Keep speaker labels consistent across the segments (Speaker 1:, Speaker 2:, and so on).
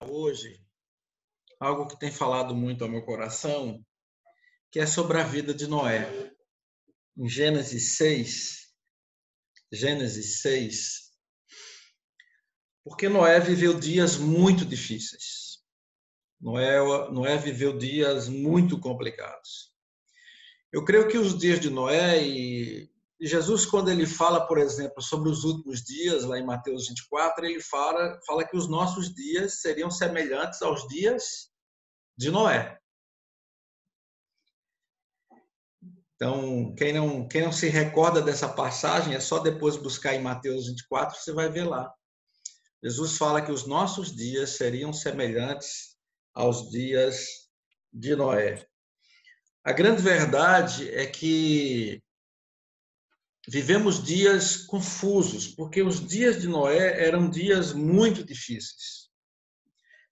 Speaker 1: Hoje, algo que tem falado muito ao meu coração, que é sobre a vida de Noé. Em Gênesis 6, porque Noé viveu dias muito difíceis. Noé viveu dias muito complicados. Eu creio que os dias de Noé e Jesus, quando ele fala, por exemplo, sobre os últimos dias, lá em Mateus 24, ele fala que os nossos dias seriam semelhantes aos dias de Noé. Então, quem não se recorda dessa passagem, é só depois buscar em Mateus 24, você vai ver lá. Jesus fala que os nossos dias seriam semelhantes aos dias de Noé. A grande verdade é que vivemos dias confusos, porque os dias de Noé eram dias muito difíceis.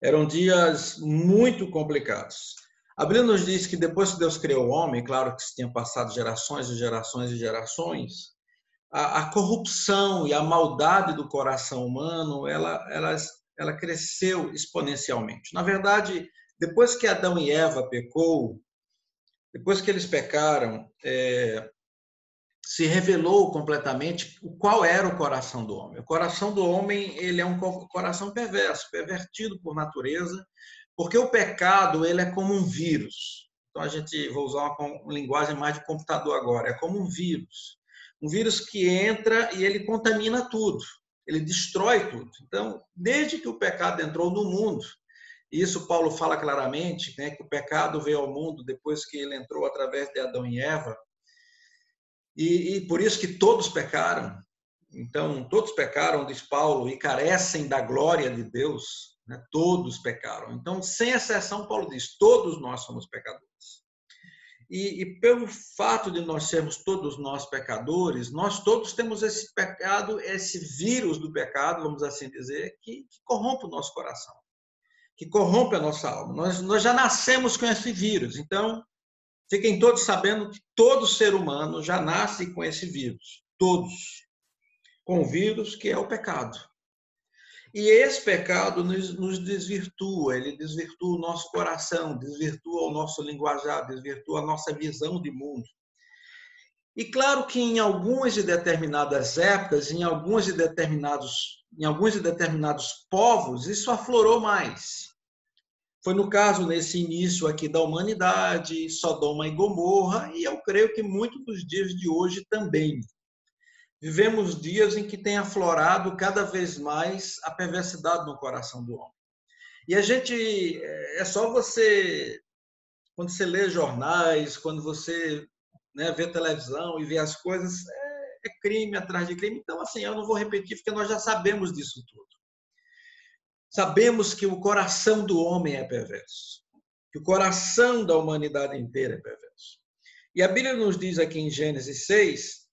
Speaker 1: Eram dias muito complicados. A Bíblia nos diz que depois que Deus criou o homem, claro que se tinham passado gerações e gerações e gerações, a corrupção e a maldade do coração humano, ela cresceu exponencialmente. Na verdade, depois que Adão e Eva pecou, depois que eles pecaram, se revelou completamente qual era o coração do homem. O coração do homem, ele é um coração perverso, pervertido por natureza, porque o pecado, ele é como um vírus. Então, vou usar uma linguagem mais de computador agora, é como um vírus. Um vírus que entra e ele contamina tudo, ele destrói tudo. Então, desde que o pecado entrou no mundo, isso Paulo fala claramente, né, que o pecado veio ao mundo depois que ele entrou através de Adão e Eva, e por isso que todos pecaram. Então, todos pecaram, diz Paulo, e carecem da glória de Deus. Né? Todos pecaram. Então, sem exceção, Paulo diz, todos nós somos pecadores. E pelo fato de nós sermos todos nós pecadores, nós todos temos esse pecado, esse vírus do pecado, vamos assim dizer, que corrompe o nosso coração, que corrompe a nossa alma. Nós já nascemos com esse vírus. Então, fiquem todos sabendo que todo ser humano já nasce com esse vírus. Todos. Com o vírus que é o pecado. E esse pecado nos desvirtua, ele desvirtua o nosso coração, desvirtua o nosso linguajar, desvirtua a nossa visão de mundo. E claro que em algumas e determinadas épocas, em alguns e determinados povos, isso aflorou mais. Foi no caso, nesse início aqui da humanidade, Sodoma e Gomorra, e eu creio que muitos dos dias de hoje também. Vivemos dias em que tem aflorado cada vez mais a perversidade no coração do homem. E é só você, quando você lê jornais, quando você vê televisão e vê as coisas, é crime atrás de crime. Então, assim, eu não vou repetir, porque nós já sabemos disso tudo. Sabemos que o coração do homem é perverso, que o coração da humanidade inteira é perverso. E a Bíblia nos diz aqui em Gênesis 6,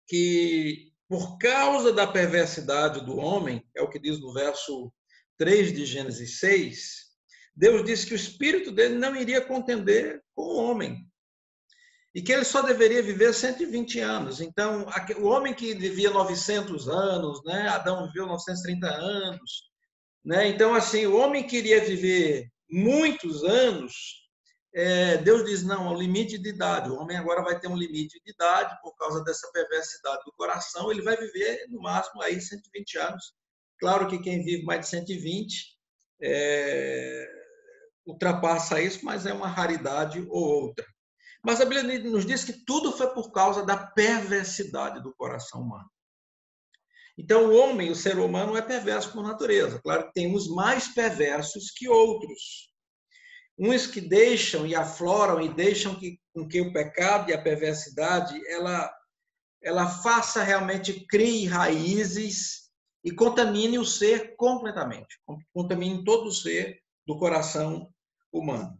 Speaker 1: que por causa da perversidade do homem, é o que diz no verso 3 de Gênesis 6, Deus disse que o espírito dele não iria contender com o homem e que ele só deveria viver 120 anos. Então, o homem que vivia 900 anos, né? Adão viveu 930 anos, né? Então, assim, o homem que iria viver muitos anos, Deus diz, não, o limite de idade, o homem agora vai ter um limite de idade por causa dessa perversidade do coração, ele vai viver no máximo aí 120 anos. Claro que quem vive mais de 120 ultrapassa isso, mas é uma raridade ou outra. Mas a Bíblia nos diz que tudo foi por causa da perversidade do coração humano. Então, o homem, o ser humano, é perverso por natureza. Claro que tem uns mais perversos que outros. Uns que deixam e afloram e deixam com que o pecado e a perversidade ela faça realmente, crie raízes e contamine o ser completamente, contamine todo o ser do coração humano.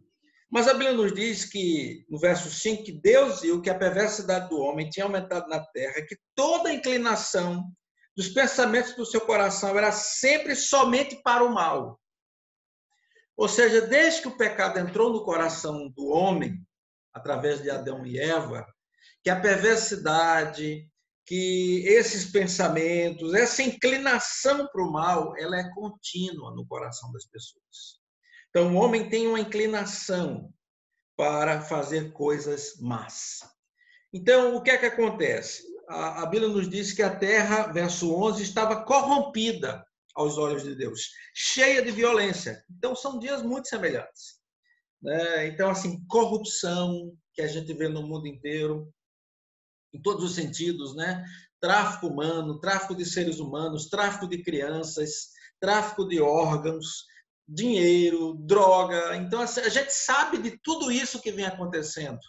Speaker 1: Mas a Bíblia nos diz que, no verso 5, que Deus viu que a perversidade do homem tinha aumentado na terra, que toda a inclinação dos pensamentos do seu coração era sempre somente para o mal. Ou seja, desde que o pecado entrou no coração do homem, através de Adão e Eva, que a perversidade, que esses pensamentos, essa inclinação para o mal, ela é contínua no coração das pessoas. Então, o homem tem uma inclinação para fazer coisas más. Então, o que é que acontece? A Bíblia nos diz que a terra, verso 11, estava corrompida aos olhos de Deus, cheia de violência. Então, são dias muito semelhantes, né? Então, assim, corrupção que a gente vê no mundo inteiro, em todos os sentidos, né? Tráfico humano, tráfico de seres humanos, tráfico de crianças, tráfico de órgãos, dinheiro, droga. Então, assim, a gente sabe de tudo isso que vem acontecendo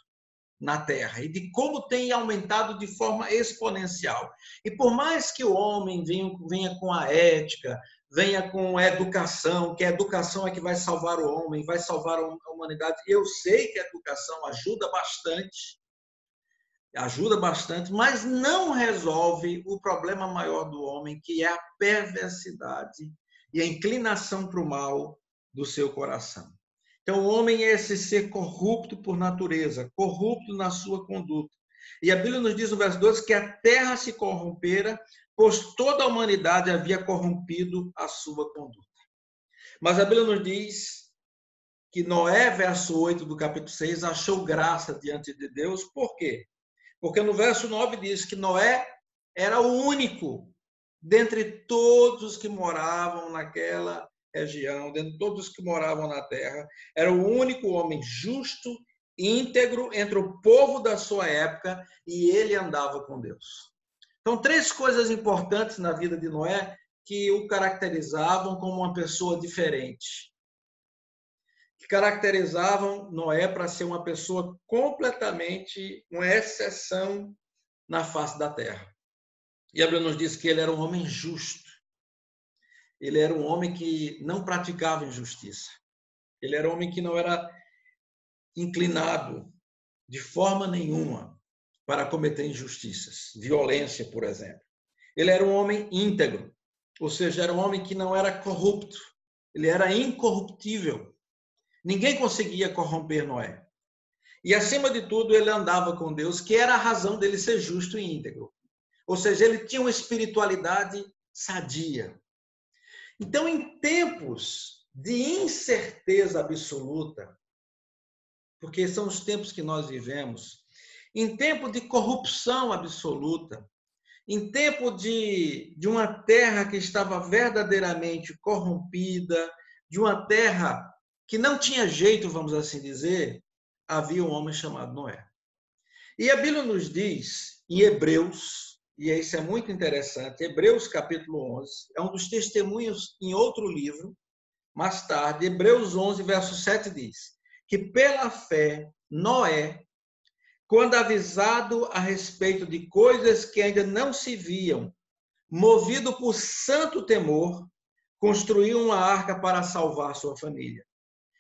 Speaker 1: na Terra e de como tem aumentado de forma exponencial. E por mais que o homem venha com a ética, venha com a educação, que a educação é que vai salvar o homem, vai salvar a humanidade, eu sei que a educação ajuda bastante, mas não resolve o problema maior do homem, que é a perversidade e a inclinação para o mal do seu coração. Então, o homem é esse ser corrupto por natureza, corrupto na sua conduta. E a Bíblia nos diz no verso 12 que a terra se corrompera, pois toda a humanidade havia corrompido a sua conduta. Mas a Bíblia nos diz que Noé, verso 8 do capítulo 6, achou graça diante de Deus. Por quê? Porque no verso 9 diz que Noé era o único dentre todos os que moravam naquela região, dentre todos os que moravam na terra, era o único homem justo, íntegro entre o povo da sua época, e ele andava com Deus. Então, 3 coisas importantes na vida de Noé que o caracterizavam como uma pessoa diferente, que caracterizavam Noé para ser uma pessoa completamente uma exceção na face da terra. E a Bíblia nos diz que ele era um homem justo. Ele era um homem que não praticava injustiça. Ele era um homem que não era inclinado de forma nenhuma para cometer injustiças, violência, por exemplo. Ele era um homem íntegro, ou seja, era um homem que não era corrupto. Ele era incorruptível. Ninguém conseguia corromper Noé. E, acima de tudo, ele andava com Deus, que era a razão dele ser justo e íntegro. Ou seja, ele tinha uma espiritualidade sadia. Então, em tempos de incerteza absoluta, porque são os tempos que nós vivemos, em tempo de corrupção absoluta, em tempo de uma terra que estava verdadeiramente corrompida, de uma terra que não tinha jeito, vamos assim dizer, havia um homem chamado Noé. E a Bíblia nos diz, em Hebreus, e isso é muito interessante, Hebreus capítulo 11, é um dos testemunhos em outro livro, mais tarde, Hebreus 11, verso 7 diz, que pela fé, Noé, quando avisado a respeito de coisas que ainda não se viam, movido por santo temor, construiu uma arca para salvar sua família.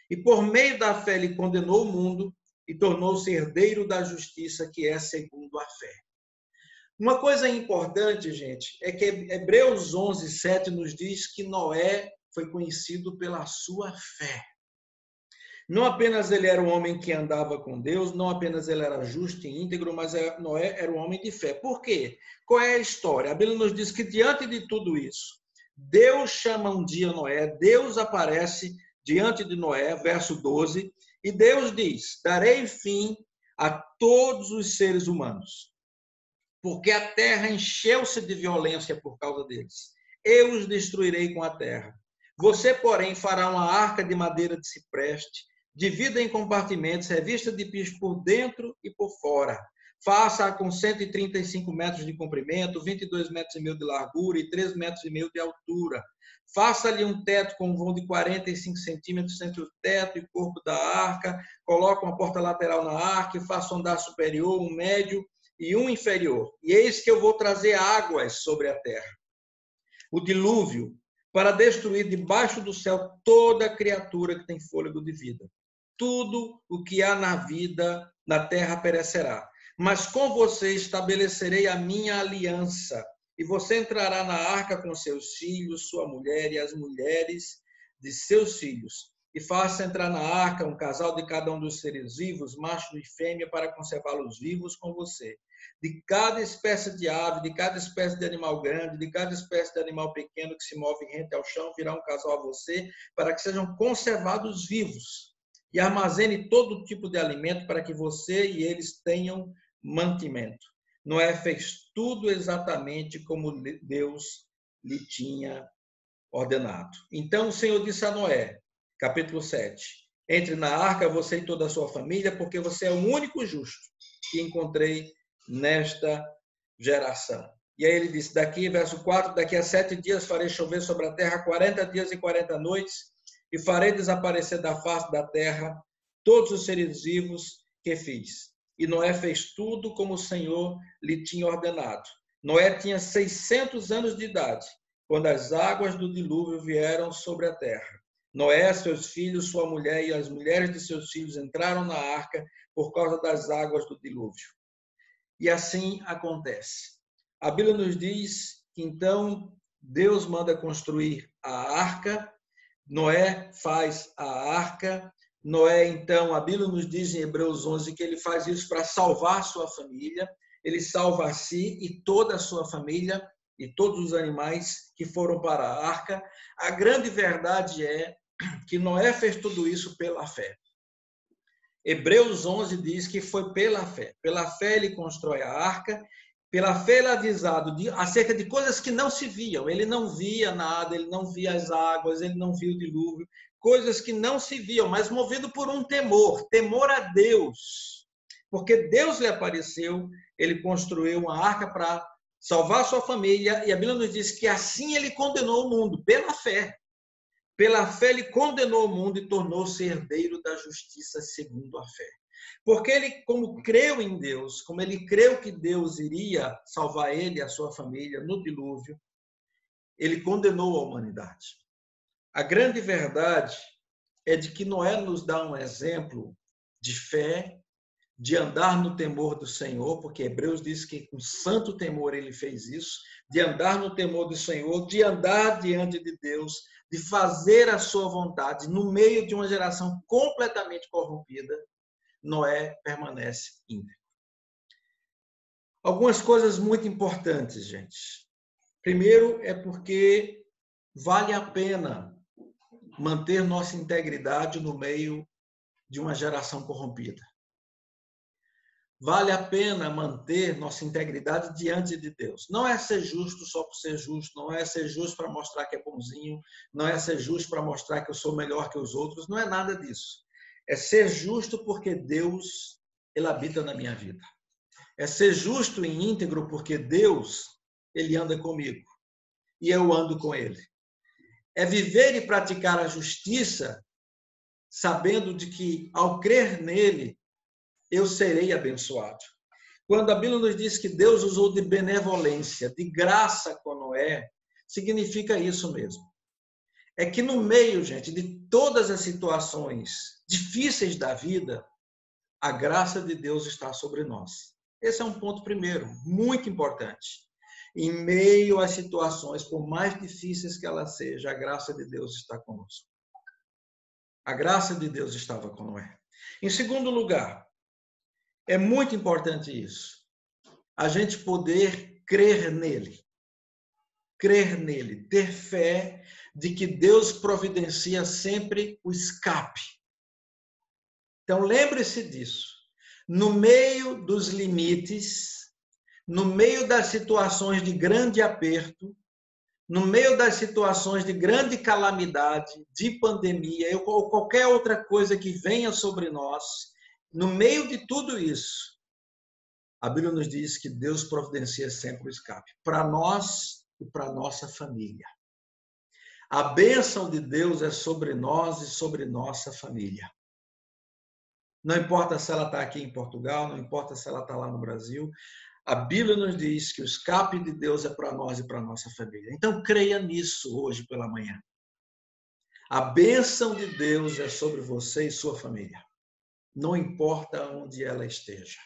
Speaker 1: E por meio da fé ele condenou o mundo e tornou-se herdeiro da justiça, que é segundo a fé. Uma coisa importante, gente, é que Hebreus 11, 7 nos diz que Noé foi conhecido pela sua fé. Não apenas ele era um homem que andava com Deus, não apenas ele era justo e íntegro, mas Noé era um homem de fé. Por quê? Qual é a história? A Bíblia nos diz que diante de tudo isso, Deus chama um dia Noé, Deus aparece diante de Noé, verso 12, e Deus diz, darei fim a todos os seres humanos, porque a terra encheu-se de violência por causa deles. Eu os destruirei com a terra. Você, porém, fará uma arca de madeira de cipreste, divida em compartimentos, revista de piche por dentro e por fora. Faça-a com 135 metros de comprimento, 22 metros e meio de largura e 3 metros e meio de altura. Faça-lhe um teto com um vão de 45 centímetros entre o teto e o corpo da arca. Coloque uma porta lateral na arca e faça um andar superior, um médio e um inferior. E eis que eu vou trazer águas sobre a terra, o dilúvio, para destruir debaixo do céu toda criatura que tem fôlego de vida. Tudo o que há na vida na terra perecerá. Mas com você estabelecerei a minha aliança, e você entrará na arca com seus filhos, sua mulher e as mulheres de seus filhos. e faça entrar na arca um casal de cada um dos seres vivos, macho e fêmea, para conservá-los vivos com você. De cada espécie de ave, de cada espécie de animal grande, de cada espécie de animal pequeno que se move rente ao chão, virá um casal a você, para que sejam conservados vivos. E armazene todo tipo de alimento para que você e eles tenham mantimento. Noé fez tudo exatamente como Deus lhe tinha ordenado. Então o Senhor disse a Noé, capítulo 7, entre na arca você e toda a sua família, porque você é o único justo que encontrei nesta geração. E aí ele disse, verso 4, daqui a 7 dias farei chover sobre a terra 40 dias e 40 noites, e farei desaparecer da face da terra todos os seres vivos que fiz. E Noé fez tudo como o Senhor lhe tinha ordenado. Noé tinha 600 anos de idade, quando as águas do dilúvio vieram sobre a terra. Noé, seus filhos, sua mulher e as mulheres de seus filhos entraram na arca por causa das águas do dilúvio. E assim acontece. A Bíblia nos diz que então Deus manda construir a arca, Noé faz a arca, Noé, então, a Bíblia nos diz em Hebreus 11 que ele faz isso para salvar a sua família, ele salva a si e toda a sua família e todos os animais que foram para a arca. A grande verdade é que Noé fez tudo isso pela fé. Hebreus 11 diz que foi pela fé. Pela fé ele constrói a arca, pela fé ele é avisado acerca de coisas que não se viam. Ele não via nada, ele não via as águas, ele não via o dilúvio. Coisas que não se viam, mas movido por um temor a Deus. Porque Deus lhe apareceu, ele construiu uma arca para salvar sua família, e a Bíblia nos diz que assim ele condenou o mundo, pela fé. Pela fé ele condenou o mundo e tornou-se herdeiro da justiça segundo a fé. Porque ele, como creu em Deus, como ele creu que Deus iria salvar ele e a sua família no dilúvio, ele condenou a humanidade. A grande verdade é de que Noé nos dá um exemplo de fé, de andar no temor do Senhor, porque Hebreus diz que com santo temor ele fez isso, de andar no temor do Senhor, de andar diante de Deus, de fazer a sua vontade no meio de uma geração completamente corrompida. Noé permanece íntegro. Algumas coisas muito importantes, gente. Primeiro é porque vale a pena manter nossa integridade no meio de uma geração corrompida. Vale a pena manter nossa integridade diante de Deus. Não é ser justo só por ser justo, não é ser justo para mostrar que é bonzinho, não é ser justo para mostrar que eu sou melhor que os outros, não é nada disso. É ser justo porque Deus, ele habita na minha vida. É ser justo e íntegro porque Deus, ele anda comigo e eu ando com ele. É viver e praticar a justiça, sabendo de que, ao crer nele, eu serei abençoado. Quando a Bíblia nos diz que Deus usou de benevolência, de graça com Noé, significa isso mesmo. É que no meio, gente, de todas as situações difíceis da vida, a graça de Deus está sobre nós. Esse é um ponto primeiro, muito importante. Em meio às situações, por mais difíceis que elas sejam, a graça de Deus está conosco. A graça de Deus estava com Noé. Em segundo lugar, é muito importante isso, a gente poder crer nele, ter fé de que Deus providencia sempre o escape. Então, lembre-se disso. No meio dos limites, no meio das situações de grande aperto, no meio das situações de grande calamidade, de pandemia, ou qualquer outra coisa que venha sobre nós, no meio de tudo isso, a Bíblia nos diz que Deus providencia sempre o escape, para nós e para nossa família. A bênção de Deus é sobre nós e sobre nossa família. Não importa se ela está aqui em Portugal, não importa se ela está lá no Brasil, a Bíblia nos diz que o escape de Deus é para nós e para nossa família. Então, creia nisso hoje pela manhã. A bênção de Deus é sobre você e sua família. Não importa onde ela esteja.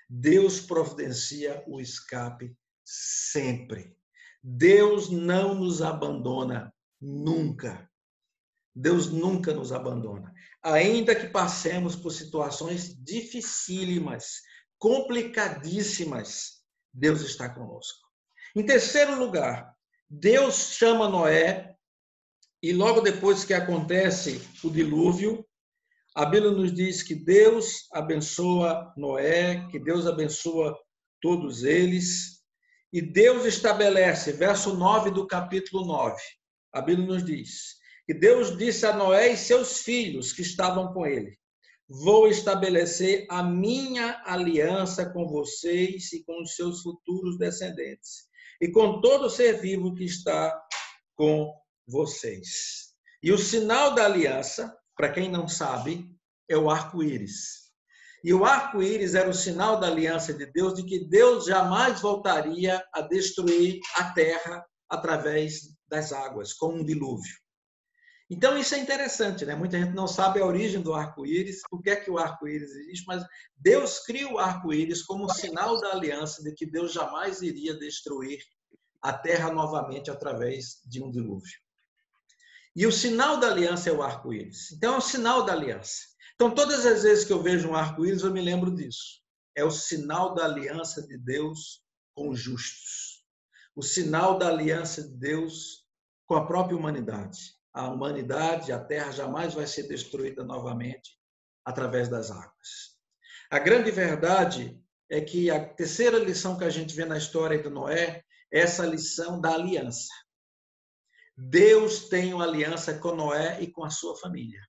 Speaker 1: Deus providencia o escape sempre. Deus não nos abandona nunca. Deus nunca nos abandona. Ainda que passemos por situações dificílimas, complicadíssimas, Deus está conosco. Em terceiro lugar, Deus chama Noé e logo depois que acontece o dilúvio, a Bíblia nos diz que Deus abençoa Noé, que Deus abençoa todos eles, e Deus estabelece, verso 9 do capítulo 9, a Bíblia nos diz que Deus disse a Noé e seus filhos que estavam com ele: vou estabelecer a minha aliança com vocês e com os seus futuros descendentes, e com todo ser vivo que está com vocês. E o sinal da aliança, para quem não sabe, é o arco-íris. E o arco-íris era o sinal da aliança de Deus, de que Deus jamais voltaria a destruir a terra através das águas, com um dilúvio. Então, isso é interessante, né? Muita gente não sabe a origem do arco-íris, por que é que o arco-íris existe, mas Deus cria o arco-íris como um sinal da aliança de que Deus jamais iria destruir a terra novamente através de um dilúvio. E o sinal da aliança é o arco-íris. Então, é o sinal da aliança. Então, todas as vezes que eu vejo um arco-íris, eu me lembro disso. É o sinal da aliança de Deus com os justos. O sinal da aliança de Deus com a própria humanidade. A humanidade, a terra, jamais vai ser destruída novamente através das águas. A grande verdade é que a terceira lição que a gente vê na história de Noé é essa lição da aliança. Deus tem uma aliança com Noé e com a sua família.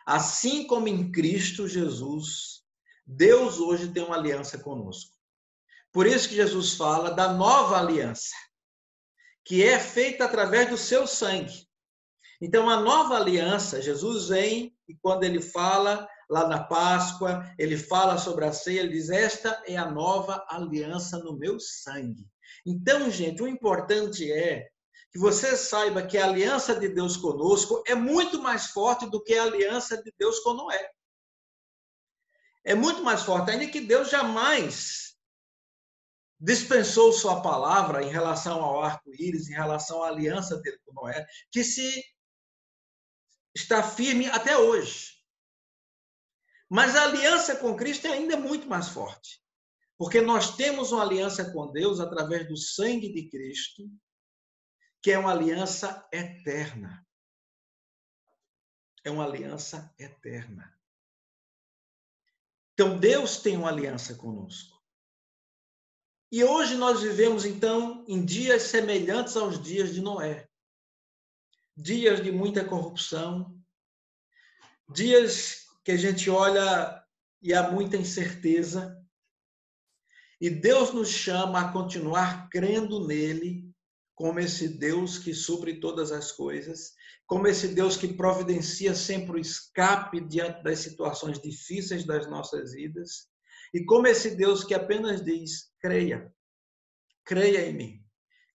Speaker 1: Assim como em Cristo Jesus, Deus hoje tem uma aliança conosco. Por isso que Jesus fala da nova aliança, que é feita através do seu sangue. Então, a nova aliança, Jesus vem e quando ele fala lá na Páscoa, ele fala sobre a ceia, ele diz: esta é a nova aliança no meu sangue. Então, gente, o importante é que você saiba que a aliança de Deus conosco é muito mais forte do que a aliança de Deus com Noé. É muito mais forte, ainda que Deus jamais dispensou sua palavra em relação ao arco-íris, em relação à aliança dele com Noé, que está firme até hoje. Mas a aliança com Cristo é ainda muito mais forte, porque nós temos uma aliança com Deus através do sangue de Cristo, que é uma aliança eterna. É uma aliança eterna. Então, Deus tem uma aliança conosco. E hoje nós vivemos, então, em dias semelhantes aos dias de Noé. Dias de muita corrupção, dias que a gente olha e há muita incerteza. E Deus nos chama a continuar crendo nele, como esse Deus que supre todas as coisas, como esse Deus que providencia sempre o escape diante das situações difíceis das nossas vidas, e como esse Deus que apenas diz: creia, creia em mim,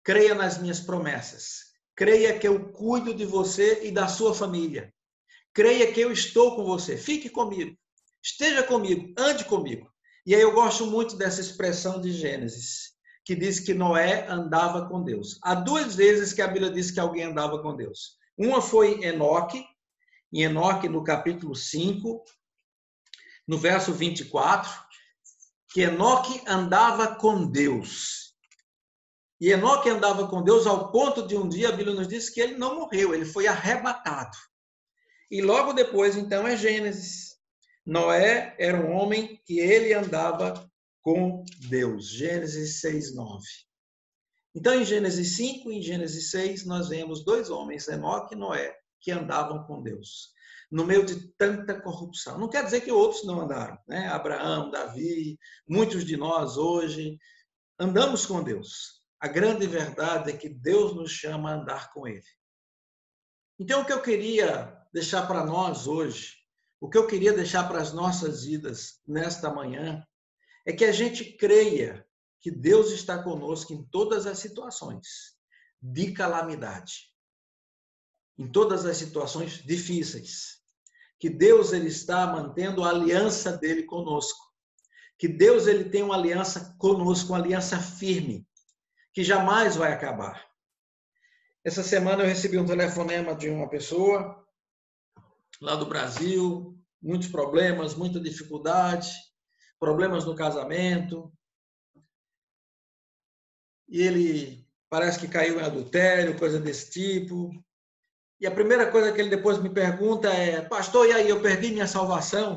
Speaker 1: creia nas minhas promessas, creia que eu cuido de você e da sua família, creia que eu estou com você, fique comigo, esteja comigo, ande comigo. E aí eu gosto muito dessa expressão de Gênesis, que diz que Noé andava com Deus. Há duas vezes que a Bíblia diz que alguém andava com Deus. Uma foi Enoque, em Enoque, no capítulo 5, no verso 24, que Enoque andava com Deus. E Enoque andava com Deus ao ponto de um dia, a Bíblia nos diz que ele não morreu, ele foi arrebatado. E logo depois, então, é Gênesis. Noé era um homem que ele andava com Deus. Gênesis 6, 9. Então, em Gênesis 5 e em Gênesis 6, nós vemos dois homens, Enoque e Noé, que andavam com Deus, no meio de tanta corrupção. Não quer dizer que outros não andaram, né? Abraão, Davi, muitos de nós hoje andamos com Deus. A grande verdade é que Deus nos chama a andar com ele. Então, o que eu queria deixar para nós hoje, o que eu queria deixar para as nossas vidas nesta manhã, é que a gente creia que Deus está conosco em todas as situações de calamidade, em todas as situações difíceis, que Deus ele está mantendo a aliança dele conosco, que Deus ele tem uma aliança conosco, uma aliança firme, que jamais vai acabar. Essa semana eu recebi um telefonema de uma pessoa lá do Brasil, muitos problemas, muita dificuldade, problemas no casamento. E ele parece que caiu em adultério, coisa desse tipo. E a primeira coisa que ele depois me pergunta é: pastor, e aí, eu perdi minha salvação?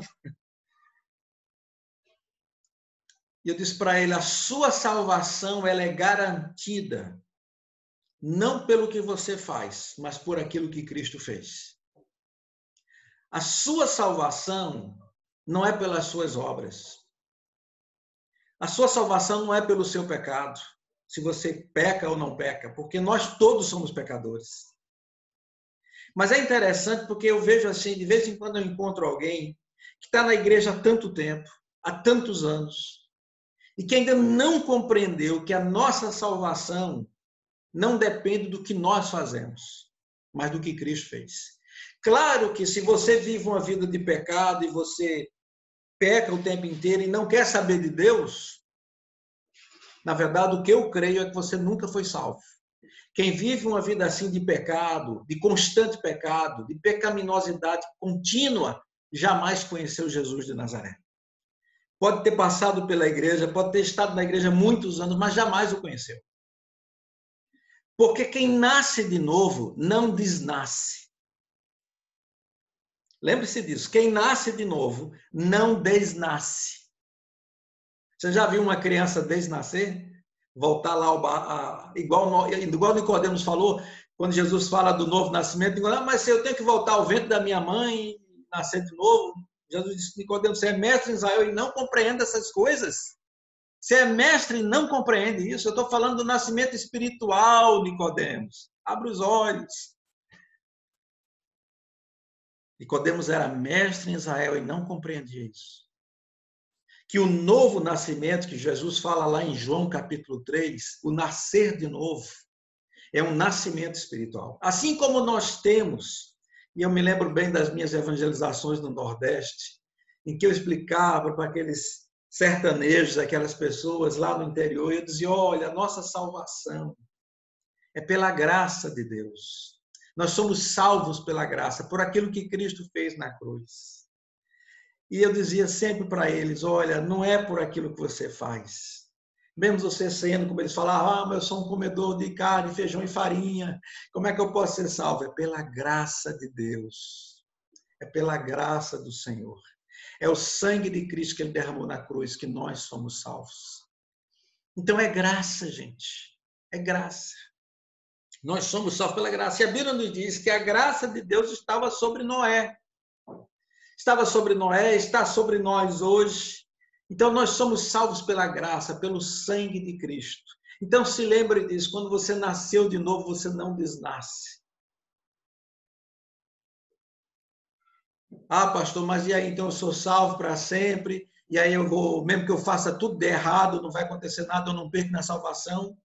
Speaker 1: E eu disse para ele: a sua salvação ela é garantida não pelo que você faz, mas por aquilo que Cristo fez. A sua salvação não é pelas suas obras. A sua salvação não é pelo seu pecado, se você peca ou não peca, porque nós todos somos pecadores. Mas é interessante porque eu vejo assim, de vez em quando eu encontro alguém que está na igreja há tanto tempo, há tantos anos, e que ainda não compreendeu que a nossa salvação não depende do que nós fazemos, mas do que Cristo fez. Claro que se você vive uma vida de pecado e você peca o tempo inteiro e não quer saber de Deus, na verdade, o que eu creio é que você nunca foi salvo. Quem vive uma vida assim de pecado, de constante pecado, de pecaminosidade contínua, jamais conheceu Jesus de Nazaré. Pode ter passado pela igreja, pode ter estado na igreja muitos anos, mas jamais o conheceu. Porque quem nasce de novo não desnasce. Lembre-se disso. Quem nasce de novo não desnasce. Você já viu uma criança desnascer? Voltar lá, igual Nicodemos falou, quando Jesus fala do novo nascimento, mas se eu tenho que voltar ao ventre da minha mãe e nascer de novo, Jesus disse: Nicodemos, você é mestre em Israel e não compreende essas coisas? Você é mestre e não compreende isso? Eu estou falando do nascimento espiritual, Nicodemos. Abre os olhos. Nicodemos era mestre em Israel e não compreendia isso. Que o novo nascimento, que Jesus fala lá em João capítulo 3, o nascer de novo, é um nascimento espiritual. Assim como nós temos, e eu me lembro bem das minhas evangelizações no Nordeste, em que eu explicava para aqueles sertanejos, aquelas pessoas lá no interior, eu dizia: olha, a nossa salvação é pela graça de Deus. Nós somos salvos pela graça, por aquilo que Cristo fez na cruz. E eu dizia sempre para eles: olha, não é por aquilo que você faz. Mesmo você sendo, como eles falavam, mas eu sou um comedor de carne, feijão e farinha, como é que eu posso ser salvo? É pela graça de Deus. É pela graça do Senhor. É o sangue de Cristo que ele derramou na cruz que nós somos salvos. Então é graça, gente. É graça. Nós somos salvos pela graça. E a Bíblia nos diz que a graça de Deus estava sobre Noé. Estava sobre Noé, está sobre nós hoje. Então, nós somos salvos pela graça, pelo sangue de Cristo. Então, se lembre disso, quando você nasceu de novo, você não desnasce. Ah, pastor, mas e aí, então eu sou salvo para sempre, e aí eu vou, mesmo que eu faça tudo de errado, não vai acontecer nada, eu não perco minha salvação?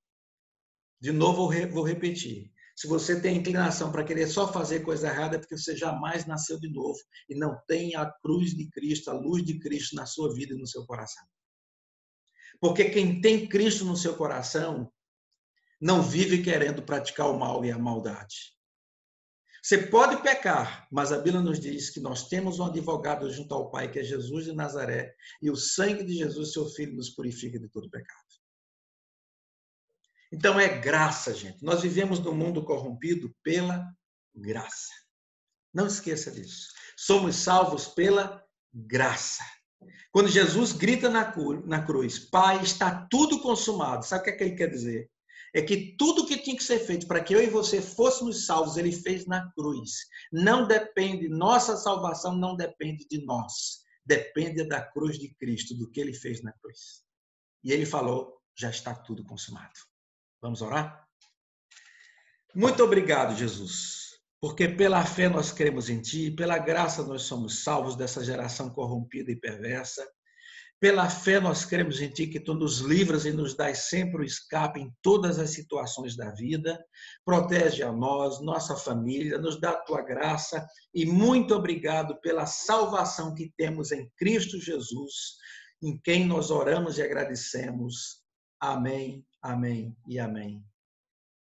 Speaker 1: De novo, eu vou repetir. Se você tem inclinação para querer só fazer coisa errada, é porque você jamais nasceu de novo e não tem a cruz de Cristo, a luz de Cristo na sua vida e no seu coração. Porque quem tem Cristo no seu coração não vive querendo praticar o mal e a maldade. Você pode pecar, mas a Bíblia nos diz que nós temos um advogado junto ao Pai, que é Jesus de Nazaré, e o sangue de Jesus, seu Filho, nos purifica de todo pecado. Então é graça, gente. Nós vivemos num mundo corrompido pela graça. Não esqueça disso. Somos salvos pela graça. Quando Jesus grita na cruz: Pai, está tudo consumado. Sabe o que ele quer dizer? É que tudo que tinha que ser feito para que eu e você fôssemos salvos, ele fez na cruz. Não depende, nossa salvação não depende de nós. Depende da cruz de Cristo, do que ele fez na cruz. E ele falou: já está tudo consumado. Vamos orar? Muito obrigado, Jesus, porque pela fé nós cremos em Ti, pela graça nós somos salvos dessa geração corrompida e perversa. Pela fé nós cremos em Ti, que Tu nos livras e nos dás sempre o escape em todas as situações da vida. Protege a nós, nossa família, nos dá a Tua graça e muito obrigado pela salvação que temos em Cristo Jesus, em quem nós oramos e agradecemos. Amém, amém e amém.